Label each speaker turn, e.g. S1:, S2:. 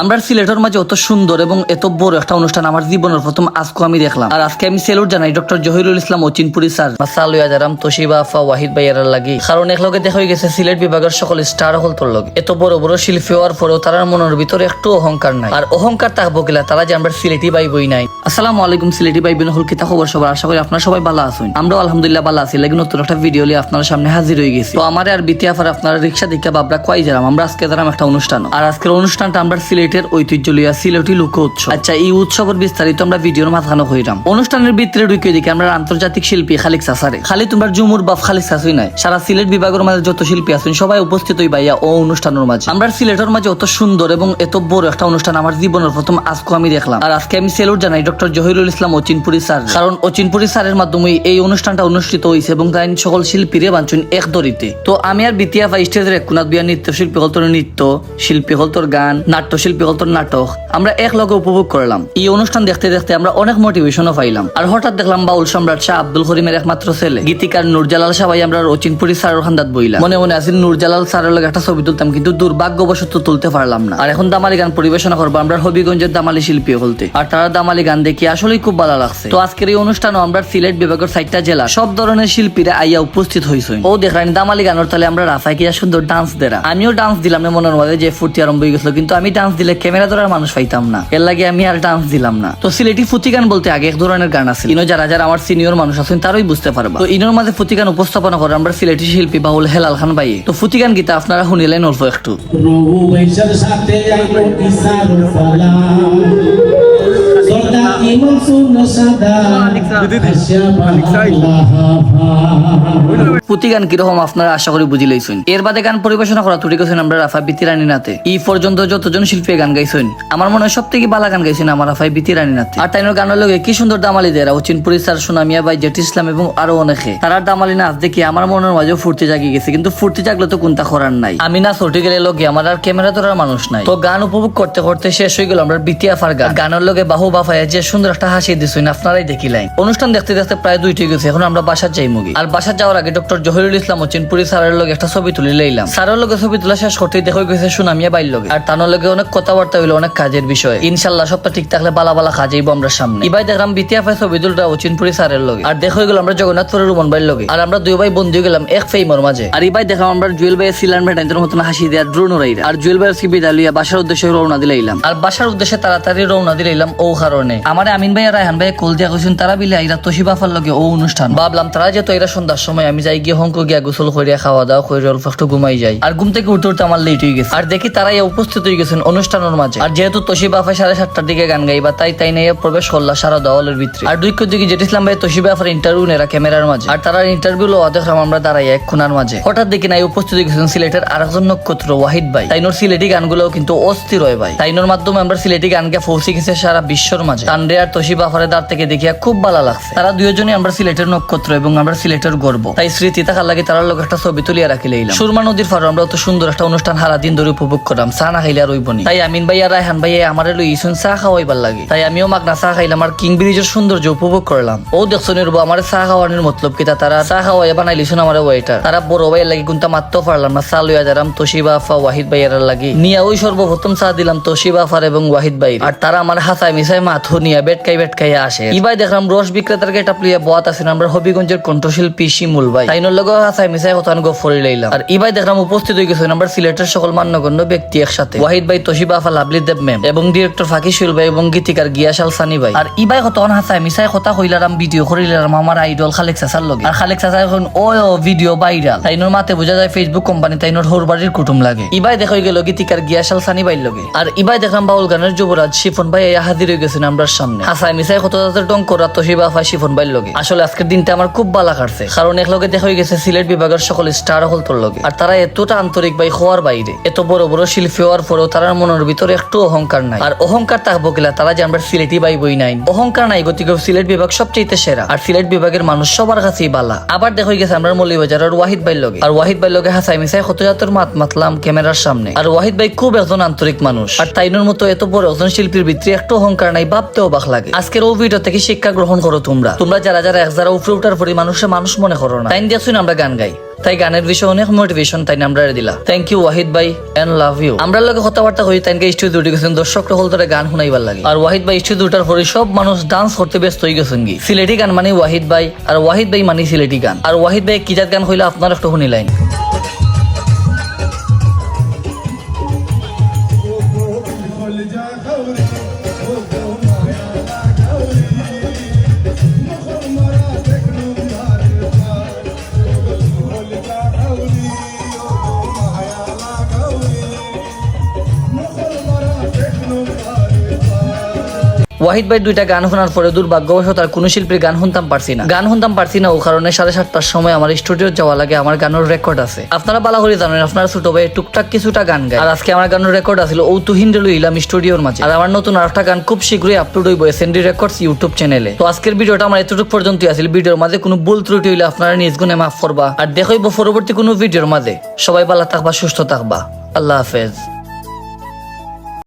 S1: আমরা সিলেটের মাঝে অত সুন্দর এবং এত বড় একটা অনুষ্ঠান আমার জীবনের প্রথম আজকে আমি দেখলাম। আর আজকে আমি সেলুট জানাই ডক্টর জহিরুল ইসলাম অচিনপুরি স্যার, সালুয়া জারাম, তোশিবা আফা, ওয়াহিদ ভাইয়ার লাগি। কারণ একলগে দেখা হয়ে গেছে সিলেট বিভাগের সকল স্টার হল তোর লগে। এত বড় বড় শিল্পী হওয়ার পরেও তার মনের ভিতরে একটু অহংকার নাই। আর অহংকার থাকবো কিলা তারা যে আমরা সিলেটি ভাই বই নাই। আসসালামু আলাইকুম সিলেটি ভাই বোন হল কিতা খবর সবার, আশা করি আপনারা সবাই ভালো আছেন। আমরাও আলহামদুলিল্লাহ ভালো আছি। লাগি নতুন একটা ভিডিও নিয়ে আপনার সামনে হাজির হয়ে গেছি। তো আমার আর বিতিয়াফার আপনারা রিক্সা দিকে বাবরা কয় যারাম। আমরা আজকে যারাম একটা অনুষ্ঠান, আর আজকের অনুষ্ঠানটা আমরা সিলেটের ঐতিহ্য লিয়া সিলেটি লোক উৎসব। আচ্ছা, এই উৎসবের বিস্তারিত আমরা ভিডিওর মাঝখানে হইলাম। অনুষ্ঠানের ভিতরে ঢুকে দেখি আমরা আন্তর্জাতিক শিল্পী খালিক চাচারে। খালি তোমার জুমুর বাপ খালিক চাচুই নাই, সারা সিলেট বিভাগের মাঝে যত শিল্পী আছেন সবাই উপস্থিত হই ভাইয়া ও অনুষ্ঠানের মাঝে। আমরা সিলেটের মাঝে অত সুন্দর এবং এত বড় একটা অনুষ্ঠান আমার জীবনের প্রথম আজকে আমি দেখলাম। আর আজকে আমি সেলুট জানাই ডক্টর জহিরুল ইসলাম অচিনপুরি স্যার, কারণ অচিনপুরি স্যারের মাধ্যমে এই অনুষ্ঠানটা অনুষ্ঠিত হয়েছে এবং তাই সকল শিল্পীরে বাঞ্চন এক দরিতে। তো আমি আর বিতিয়া ভাই স্টেজের এক কোনাত বিয়া নৃত্য শিল্পী হল তোর নৃত্য, শিল্পী হল তোর গান, নাট্য শিল্পী হল তোর নাটক আমরা এক লগে উপভোগ করলাম। এই অনুষ্ঠান দেখতে দেখতে আমরা অনেক মোটিভেশনও পাইলাম। আর হঠাৎ দেখলাম বাউল সম্রাট শাহ আব্দুল করিমের একমাত্র ছেলে গীতিকার নূরজালাল শাহ ভাই আমরা অচিনপুরি স্যারের খান্দাত বইলাম। মনে মনে আছে নূরজালাল স্যারের লগে একটা ছবি তুলতাম, কিন্তু দুর্ভাগ্যবশত তুলতে পারলাম না। আর এখন দামালি গান পরিবেশনা করবো আমরা হবিগঞ্জের দামালি শিল্পী বলতে। আর তারা দামালি গান দেখি আসলেই খুব ভালো লাগছে। তো আজকের এই অনুষ্ঠানও আমরা সিলেট বিভাগের 4টা জেলা সব ধরনের শিল্পীরা আইয়া উপস্থিত হয়েছেন। ও দেখলেন দামালি গানের তালে আমরা রাফাই কিয়া সুন্দর ডান্স দেরা। আমিও ডান্স দিলাম না, মনের মধ্যে যে ফুর্তি আরম্ভ হয়ে গেছিল, কিন্তু আমি ডান্স দিলে ক্যামেরা ধরার মানুষ পাইতাম না, এর লাগে আমি আর ডান্স দিলাম না। তো সিলেটি ফুটি গান বলতে আগে এক ধরনের গান আছে, ইনো যারা যারা আমার সিনিয়র মানুষ আছেন তারাই বুঝতে পারবা। তো ইনোর মাঝে ফুটি গান উপস্থাপনা করে আমরা সিলেটি শিল্পী বাউল হেলাল খান ভাই। তো ফুটি গান গীতা আপনারা শুনিলেন অল্প একটু। পুতি গান কিরকম আপনারা আশা করি বুঝি লইছেন। এর বাদে গান পরিবেশনা করা তুটি গেছেন আমরা রাফা বিতি রানী নাতে। এই পর্যন্ত যতজন শিল্পী গান গাইছেন আমার মনে হয় সব থেকে ভালো গান গাইছেন আমার রাফাই বিতি রানী নাতে। আর তাইনোর গানের লগে কি সুন্দর দামালি দেরা অচিনপুরি স্যার, সোনামিয়া ভাই, জেট ইসলাম এবং আরো অনেকে। তারা দামালি নাচ দেখি আমার মনের মাঝে ফুর্তি জাগি গেছে, কিন্তু ফুর্তি জাগলে তো কোনটা করার নাই। আমি না ছুটি গেলে লগে আমার আর ক্যামেরা ধরার মানুষ নাই। তো গান উপভোগ করতে করতে শেষ হয়ে গেল আমরা বিতিয়াফার গান। গানের লগে বাহু বাফায় যে সুন্দর একটা হাসি দিছেন আপনারাই দেখিলেন। অনুষ্ঠান দেখতে দেখতে প্রায় 2টি গেছে, এখন আমরা বাসার যাই মুগি। আর বাসার যাওয়ার আগে ডক্টর জহিরুল ইসলাম অচিনপুরি স্যারের লগে একটা ছবি তুলে লইলাম। স্যারের লগে ছবি তোলা শেষ করতেই দেখা গেছে সোনামিয়া বাইর লগে। আর তানোর লগে অনেক কথাবার্তা হইলো অনেক কাজের বিষয়ে। ইনশাল্লাহ সবটা ঠিক থাকলে বালা বালা কাজ আইবো আমরা সামনে। এবার দেখলাম বিতিয়াফায় ছবি তুলটা অচিনপুরি স্যারের লগে। আর দেখা গেল আমরা জগন্নাথপুরের রুমন ভাইয়ের লগে। আর আমরা দুই ভাই বন্ধু গেলাম এক ফেইমর মাঝে। আর এবার দেখলাম আমরা জুয়েল ভাইয়ের সিলান ভেটাইনের মতন হাসি দেওয়ার ড্রোন উড়াইরা। আর জুয়েল ভাইয়ের সিবি দালিয়া বাসার উদ্দেশ্যে রওনা দিলাইলাম। আর বাসার উদ্দেশ্যে তাড়াতাড়ি রওনা দিলাইলাম ও কারণে আমার আমিন ভাই আর রায়হান ভাই কল দিয়া কইছেন তারা বিলে আইরা তোশিবাফার লগে ও অনুষ্ঠান। ভাবলাম তারা যেত এরা সন্ধ্যার সময় আমি যাই গিয়ে হংক গিয়া গোসল করিয়া খাওয়া দাওয়া করে অল্প একটু ঘুমাই যাই। আর ঘুম থেকে উঠতে উঠতে আমার লেট হয়ে গেছে। আর দেখি তারাই উপস্থিত হয়ে গেছেন অনুষ্ঠানের মাঝে। আর যেহেতু তোশিবাফা 7:30টার দিকে গান গাইবা তাই নিয়ে প্রবেশ করলা সারা দলের ভিতরে। আর দুইকর দিকে জেট ইসলাম ভাই তোশিবাফার ইন্টারভিউ নেরা ক্যামেরার মাঝে। আর তারা ইন্টারভিউ লো দেখলাম আমরা দাঁড়াই এক কোনার মাঝে। হঠাৎ দেখি নাই উপস্থিত হয়ে গেছেন সিলেটের আরেকজন নক্ষত্র ওয়াহিদ ভাই। তাইনোর সিলেটি গানগুলোও কিন্তু অস্থির হয় ভাই। তাইনোর মাধ্যমে আমরা সিলেটি গানকে পৌঁছে গেছে সারা বিশ্বর মাঝে। তানরে আর তোশিবাফারের দাঁড় থেকে দেখিয়া খুব ভালো লাগছে। তারা দুইজনই আমরা সিলেটের নক্ষত্র এবং আমরা সিলেটের গর্ব। তাই স্মৃতি থাকার লাগে তার লোক একটা ছবি তুলিয়া রাখি লইলাম। সুরমা নদীর পাড়ে আমরা অত সুন্দর একটা অনুষ্ঠান সারা দিন ধরে উপভোগ করলাম। চা না খাইলে আর হইবনি। তাই আমিন ভাই আর রায়হান ভাই আমার লইছেন চা খাওয়াইবার লাগে। তাই আমিও মাগনা চা খাইলাম আর কিং ব্রিজের সৌন্দর্য উপভোগ করলাম। ও দেখছেন আমার চা খাওয়ানোর মতলব কিতা তারা চা খাওয়াইয়া বানাইলিছেন আমার ওয়েটার। তারা বড় ভাইয়ের লাগে কোনটা মারতেও পারলাম না। চা লইয়া যারাম তোশিবাফা ওয়াহিদ ভাইয়ার লাগে নিয়া ওই সর্বপ্রথম চা দিলাম তোশিবাফার এবং ওয়াহিদ ভাই। আর তারা আমার হাসায় মিশাই মাথো নিয়া বেটকাইয়া আসে। ইবাই দেখলাম রস বিক্রেতার গেটা প্লিয়া বয়াত আছেন আমরা হবিগঞ্জের কণ্ঠশিল্পী শিমুল ভাই। তাইনোর লগে হাসায় মিশাই হতান গো ফরি লইলাম। আর ইবাই দেখলাম উপস্থিত হয়ে গেছেন আমরা সিলেটের সকল মান্যগণ্য ব্যক্তি একসাথে। ওয়াহিদ ভাই, তোশিবাফা, লাভলি দেব ম্যাম এবং ডিরেক্টর ফাকিশুল ভাই এবং গীতিকার গিয়াশাল সানি ভাই। আর ইবাই হতন হাসায় মিশাই কথা কইলাম ভিডিও করিলাম আমার আইডল খালেক চাচার লগে। আর খালেক চাচা এখন ও ভিডিও ভাইরাল। তাইনোর মাতে বোঝা যায় ফেসবুক কোম্পানি তাইনোর হোরবাড়ির কুটুম লাগে। ইবাই দেখা গেল গীতিকার গিয়াশাল সানি ভাইর লগে। আর ইবাই দেখলাম বাউল গানের যুবরাজ শিফন ভাই হাজির হয়ে গেছেন আমরা সামনে। হাসায় মিশাই কত টং করা তোশিবাফা শিফন ভাইর লগে। আসলে আজকের দিনটা আমার খুব ভালো কাটছে, কারণ এক লগে দেখা হয়ে গেছে সিলেট বিভাগের সকল স্টার হল তোর লগে। আর তারা এতটা আন্তরিক ভাই হওয়ার বাইরে এত বড় বড় শিল্পী হওয়ার পরেও তার মনের ভিতরে একটু অহংকার নাই। আর অহংকার থাকবো কিলা তারা যে আমরা সিলেটি ভাই বই নাই। অহংকার নাই গতিকে সিলেট বিভাগ সবচেয়ে সেরা। আর সিলেট বিভাগের মানুষ সবার কাছেই বালা। আবার দেখা হয়ে গেছে আমরা মৌলভীবাজারের ওয়াহিদ ভাইর লগে। আর ওয়াহিদ ভাইর লগে হাসাই মিশাই কত জাতের মাতলাম ক্যামেরার সামনে। আর ওয়াহিদ ভাই খুব একজন আন্তরিক মানুষ। আর তাইনোর মতো এত বড় একজন শিল্পীর ভিতরে একটু অহংকার নাই, ভাবতেও অবাক লাগে। আজকের ও ভিডিও থেকে শিক্ষা গ্রহণ করো তোমরা যারা যারা উপরে উঠার পরে মানুষের মানুষ মনে করো না। তাই দেখছুন আমরা গান গাই তাই গানের বিষয়ে অনেক মোটিভেশন তাই আমরা দিলা। থ্যাংক ইউ ওয়াহিদ ভাই এন্ড লাভ ইউ। আমরা লগে কথাবার্তা হই তাইনকে স্টুডিও গেছেন দর্শক হল ধরে গান শুনাইবার লাগে। আর ওয়াহিদ ভাই স্টুডিওটার পরে সব মানুষ ডান্স করতে ব্যস্ত হয়ে গেছেন কি। সিলেটি গান মানে ওয়াহিদ ভাই, আর ওয়াহিদ ভাই মানে সিলেটি গান। আর ওয়াহিদ ভাই কি জাত গান হইলে আপনার একটু শুনিলাইন। ওয়াহিদ ভাই দুইটা গান শোনার পরে দুর্ভাগ্যবশত আর কোনো শিল্পীর গান শুনতাম পারছি না ও কারণে 7:30টার সময় আমার স্টুডিও যাওয়া লাগে। আমার গানের রেকর্ড আছে, আপনারা বালা করে জানেন। আপনারা ছোট ভাই টুকটাক কিছুটা গান গায়। আর আজকে আমার গানের রেকর্ড আছিল ও তুহিন ডেলু ইলাম স্টুডিওর মাঝে। আর আমার নতুন আরেকটা গান খুব শীঘ্রই আপলোড হইব এসএনডি রেকর্ডস ইউটিউব চ্যানেলে। তো আজকের ভিডিওটা আমার এতটুকু পর্যন্তই আছিল। ভিডিওর মাঝে কোনো ভুল ত্রুটি হইলে আপনারা নিজ গুণে মাফ করবা। আর দেখাইব পরবর্তী কোনো ভিডিওর মাঝে। সবাই ভালো থাকবা, সুস্থ থাকবা। আল্লাহ হাফেজ।